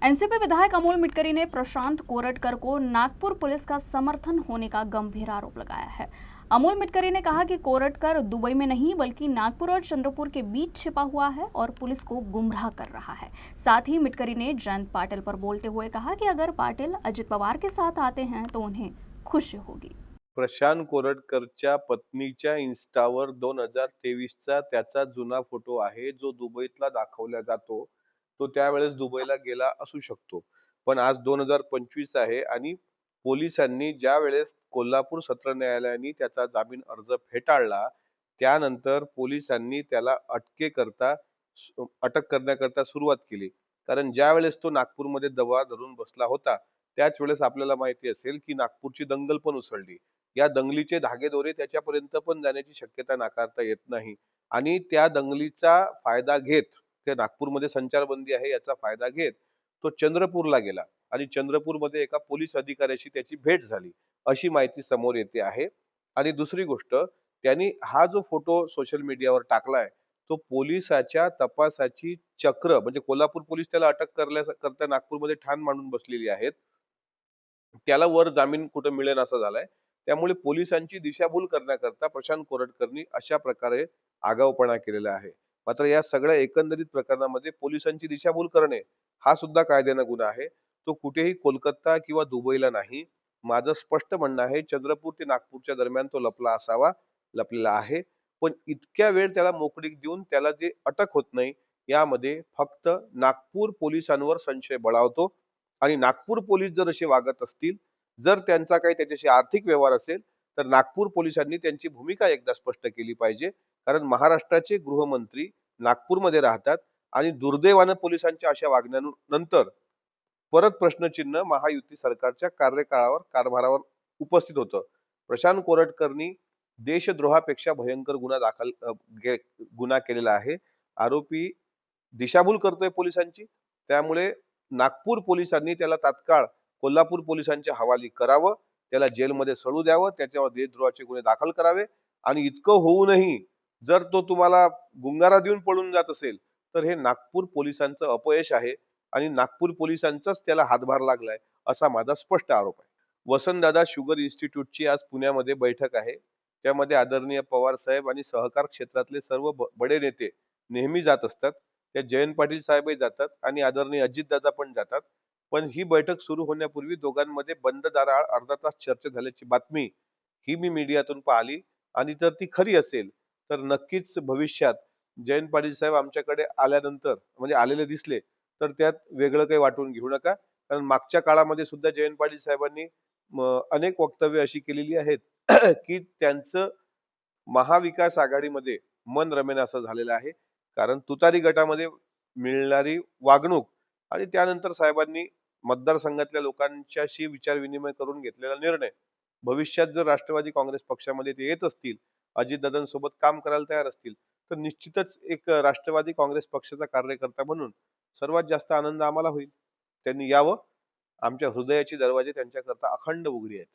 NCP विधायक अमोल मिटकरी ने प्रशांत कोरटकर को नागपुर पुलिस का समर्थन होने का गंभीर आरोप लगाया है। अमोल मिटकरी ने कहा कि कोरटकर दुबई में नहीं बल्कि नागपुर और चंद्रपुर के बीच छिपा हुआ है और पुलिस को गुमराह कर रहा है। साथ ही मिटकरी ने जयंत पाटिल पर बोलते हुए कहा कि अगर पाटिल अजित पवार के साथ आते हैं तो उन्हें खुशी होगी। प्रशांत कोरटकरच्या पत्नीच्या इन्स्टावर 2023चा त्याचा जुना फोटो आहे, जो दुबईतला दाखवला जातो. तो त्यावेळेस दुबईला गेला असू शकतो. पण आज 2025 आहे आणि पोलिसांनी ज्यावेळेस कोल्हापूर सत्र न्यायालयाने त्याचा जामीन अर्ज फेटाळला, त्यानंतर पोलिसांनी त्याला अटक करण्याकरता सुरुवात केली. कारण ज्यावेळेस तो नागपूरमध्ये दबा धरून बसला होता, त्याच वेळेस आपल्याला माहिती असेल की नागपूरची दंगल पण उसळली. या दंगलीचे धागेदोरे त्याच्यापर्यंत पण जाण्याची शक्यता नाकारता येत नाही. आणि त्या दंगलीचा फायदा घेत, ते नागपूरमध्ये संचारबंदी आहे याचा फायदा घेत तो चंद्रपूरला गेला आणि चंद्रपूरमध्ये एका पोलीस अधिकाऱ्याशी त्याची भेट झाली, अशी माहिती समोर येते आहे. आणि दुसरी गोष्ट, त्यांनी हा जो फोटो सोशल मीडियावर टाकलाय, तो पोलिसाच्या तपासाची चक्र, म्हणजे कोल्हापूर पोलीस त्याला अटक करता नागपूरमध्ये ठाण मांडून बसलेली आहेत. त्याला वर जामीन कुठं मिळेल असं झालाय. त्यामुळे पोलिसांची दिशाभूल करण्याकरता प्रशांत कोरटकरनी अशा प्रकारे आगाऊपणा केलेला आहे. मात्र या सगळ्या एकंदरीत प्रकरणामध्ये पोलिसांची दिशाभूल करणे हा सुद्धा कायद्यानं गुन्हा आहे. तो कुठेही कोलकाता किंवा दुबईला नाही. माझं स्पष्ट म्हणणं आहे, चंद्रपूर ते नागपूरच्या दरम्यान तो लपलेला आहे. पण इतक्या वेळ त्याला मोकळीक देऊन त्याला जे अटक होत नाही, यामध्ये फक्त नागपूर पोलिसांवर संशय बळावतो. आणि नागपूर पोलीस जर असे वागत असतील, जर त्यांचा काही त्याच्याशी आर्थिक व्यवहार असेल, तर नागपूर पोलिसांनी त्यांची भूमिका एकदा स्पष्ट केली पाहिजे. कारण महाराष्ट्राचे गृहमंत्री नागपूरमध्ये राहतात आणि दुर्दैवानं पोलिसांच्या अशा वागण्यानंतर परत प्रश्नचिन्ह महायुती सरकारच्या कारभारावर उपस्थित होतं. प्रशांत कोरटकरनी देशद्रोहापेक्षा भयंकर गुन्हा केलेला आहे. आरोपी दिशाभूल करतोय पोलिसांची. त्यामुळे नागपूर पोलिसांनी त्याला तात्काळ कोल्हापूर पोलिसांच्या हवाली करावं, त्याला जेलमध्ये सळू द्यावं, त्याच्यावर देशद्रोहाचे गुन्हे दाखल करावे. आणि इतकं होऊनही जर तो तुम्हाला गुंगारा देऊन पळून जात असेल, तर हे नागपूर पोलिसांचं अपयश आहे आणि नागपूर पोलिसांचाच त्याला हातभार लागलाय, असा माझा स्पष्ट आरोप आहे. वसंतदादा शुगर इन्स्टिट्यूटची आज पुण्यामध्ये बैठक आहे. त्यामध्ये आदरणीय पवार साहेब आणि सहकार क्षेत्रातले सर्व बडे नेते नेहमी जात असतात. त्या जयंत पाटील साहेबही जातात आणि आदरणीय अजितदादा पण जातात. पण ही बैठक सुरू होण्यापूर्वी दोघांमध्ये बंद दाराआड अर्धा तास चर्चा झाल्याची बातमी ही मी मीडियातून पाहिली. आणि जर ती खरी असेल, तर नक्कीच भविष्यात जयंत पाटील साहेब आमच्याकडे आल्यानंतर, म्हणजे आलेले दिसले, तर त्यात वेगळं काही वाटून घेऊ नका. कारण मागच्या काळामध्ये सुद्धा जयंत पाटील साहेबांनी अनेक वक्तव्य अशी केलेली आहेत की त्यांचं महाविकास आघाडीमध्ये मन रमेना असं झालेलं आहे. कारण तुतारी गटामध्ये मिळणारी वागणूक आणि त्यानंतर साहेबांनी मतदारसंघातल्या लोकांच्याशी विचार विनिमय करून घेतलेला निर्णय, भविष्यात जर राष्ट्रवादी काँग्रेस पक्षामध्ये ते येत असतील, अजितदादांसोबत काम करायला तयार असतील, तर निश्चितच एक राष्ट्रवादी काँग्रेस पक्षाचा कार्यकर्ता म्हणून सर्वात जास्त आनंद आम्हाला होईल. त्यांनी यावं. आमच्या हृदयाचे दरवाजे त्यांच्याकरता अखंड उघडी आहेत.